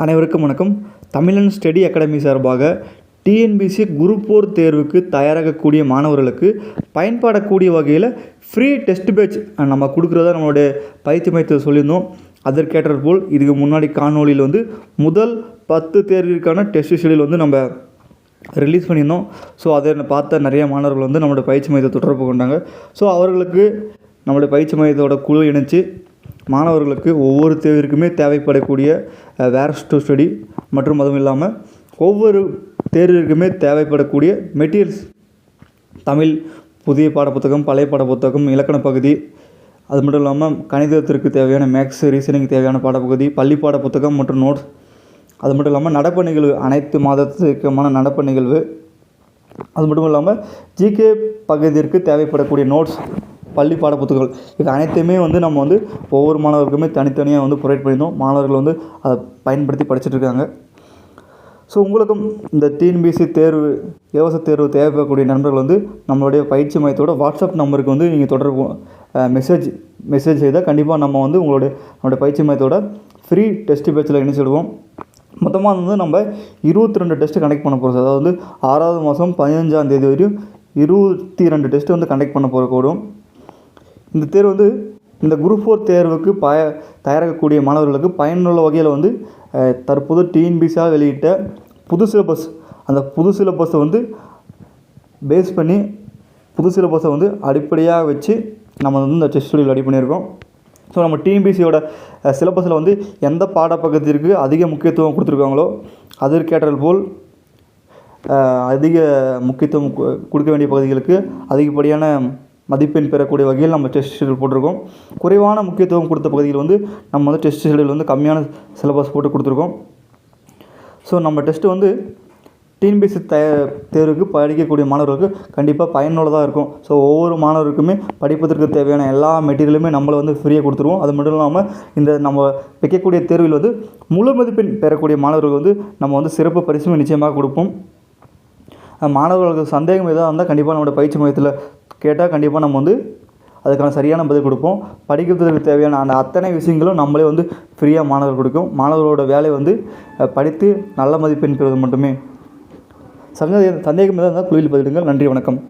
அனைவருக்கும் வணக்கம். தமிழன் ஸ்டடி அகாடமி சார்பாக டிஎன்பிசி குரூப் 4 தேர்வுக்கு தயாராகக்கூடிய மாணவர்களுக்கு பயன்படக்கூடிய வகையில் ஃப்ரீ டெஸ்ட் பேட்ச் நம்ம கொடுக்குறதா நம்மளுடைய பயிற்சி மையத்தில் சொல்லியிருந்தோம். அதற்கேற்றது போல் இதுக்கு முன்னாடி காணொலியில் முதல் 10 தேர்விற்கான டெஸ்ட் ஷெடியூல் நம்ம ரிலீஸ் பண்ணியிருந்தோம். ஸோ அதை பார்த்த நிறைய மாணவர்கள் நம்மளுடைய பயிற்சி மையத்தை தொடர்பு கொண்டாங்க. ஸோ அவர்களுக்கு நம்மளுடைய பயிற்சி மையத்தோட குழு இணைச்சு மாணவர்களுக்கு ஒவ்வொரு தேர்விற்குமே தேவைப்படக்கூடிய வேர்ஸ் டு ஸ்டடி மற்றும் அதுவும் இல்லாமல் ஒவ்வொரு தேர்விற்குமே தேவைப்படக்கூடிய மெட்டீரியல்ஸ், தமிழ் புதிய பாடப்புத்தகம், பழைய பாடப்புத்தகம், இலக்கண பகுதி, அது மட்டும் இல்லாமல் கணிதத்திற்கு தேவையான மேக்ஸ், ரீசனிங் தேவையான பாடப்பகுதி, பள்ளி பாட புத்தகம் மற்றும் நோட்ஸ், அது மட்டும் இல்லாமல் நடப்பு நிகழ்வு, அனைத்து மாதத்துக்குமான நடப்பு நிகழ்வு, அது மட்டும் இல்லாமல் ஜிகே பகுதிக்கு தேவைப்படக்கூடிய நோட்ஸ், பள்ளி பாட புத்தகங்கள், இது அனைத்தையுமே நம்ம ஒவ்வொரு மாணவருக்குமே தனித்தனியாக ப்ரொவைட் பண்ணியிருந்தோம். மாணவர்கள் அதை பயன்படுத்தி படிச்சுட்ருக்காங்க. ஸோ உங்களுக்கும் இந்த டிஎன்பிசி தேர்வு, இலவச தேர்வு தேவைப்படக்கூடிய நண்பர்கள் நம்மளுடைய பயிற்சி மையத்தோட வாட்ஸ்அப் நம்பருக்கு நீங்கள் தொடர்பு மெசேஜ் செய்தால் கண்டிப்பாக நம்மளுடைய பயிற்சி மையத்தோட ஃப்ரீ டெஸ்ட் பேட்சில் இணைச்சிடுவோம். மொத்தமாக நம்ம 22 டெஸ்ட்டு கண்டக்ட் பண்ண போகிறோம். அதாவது 6வது மாதம் 15ஆம் தேதி வரையும் 22 டெஸ்ட்டு கண்டக்ட் பண்ண போகிறோம். இந்த தேர்வு இந்த குரூப் 4 தேர்வுக்கு தயாராகக்கூடிய மாணவர்களுக்கு பயனுள்ள வகையில் தற்போது டிஎன்பிசியாக வெளியிட்ட புது சிலபஸ், அந்த புது சிலபஸை பேஸ் பண்ணி புது சிலபஸை அடிப்படையாக வச்சு நம்ம இந்த டெஸ்ட் ஷெடியூல் ரெடி பண்ணியிருக்கோம். ஸோ நம்ம டிஎன்பிசியோட சிலபஸில் எந்த பாடப்பகுதிக்கு அதிக முக்கியத்துவம் கொடுத்துருக்காங்களோ அதற்கேற்றது போல் அதிக முக்கியத்துவம் கொடுக்க வேண்டிய பகுதிகளுக்கு அதிகப்படியான மதிப்பெண் பெறக்கூடிய வகையில் நம்ம டெஸ்ட் ஷெடியூல் போட்டிருக்கோம். குறைவான முக்கியத்துவம் கொடுத்த பகுதியில் நம்ம டெஸ்ட் ஷெடியூல் கம்மியான சிலபஸ் போட்டு கொடுத்துருக்கோம். ஸோ நம்ம டெஸ்ட்டு டிஎன்பிசி தேர்வுக்கு படிக்கக்கூடிய மாணவர்களுக்கு கண்டிப்பாக பயனுள்ளதாக இருக்கும். ஸோ ஒவ்வொரு மாணவருக்குமே படிப்பதற்கு தேவையான எல்லா மெட்டீரியலுமே நம்மளை ஃப்ரீயாக கொடுத்துருவோம். அது மட்டும் இல்லாமல் இந்த நம்ம வைக்கக்கூடிய தேர்வில் முழு மதிப்பெண் பெறக்கூடிய மாணவர்களுக்கு நம்ம சிறப்பு பரிசும் நிச்சயமாக கொடுப்போம். மாணவர்களுக்கு சந்தேகம் எதாவது இருந்தால் கண்டிப்பாக நம்மளோட பயிற்சி மையத்தில் கேட்டால் கண்டிப்பாக நம்ம அதுக்கான சரியான பதில் கொடுப்போம். படிக்கிறதுக்கு தேவையான அந்த அத்தனை விஷயங்களும் நம்மளே ஃப்ரீயாக மாணவர்கள் கொடுக்கும். மாணவர்களோட வேலை படித்து நல்ல மதிப்பெண் பெறுவது மட்டுமே. சந்தேகம் எதாவது இருந்தால் குழுவில் பதிவிடுங்கள். நன்றி, வணக்கம்.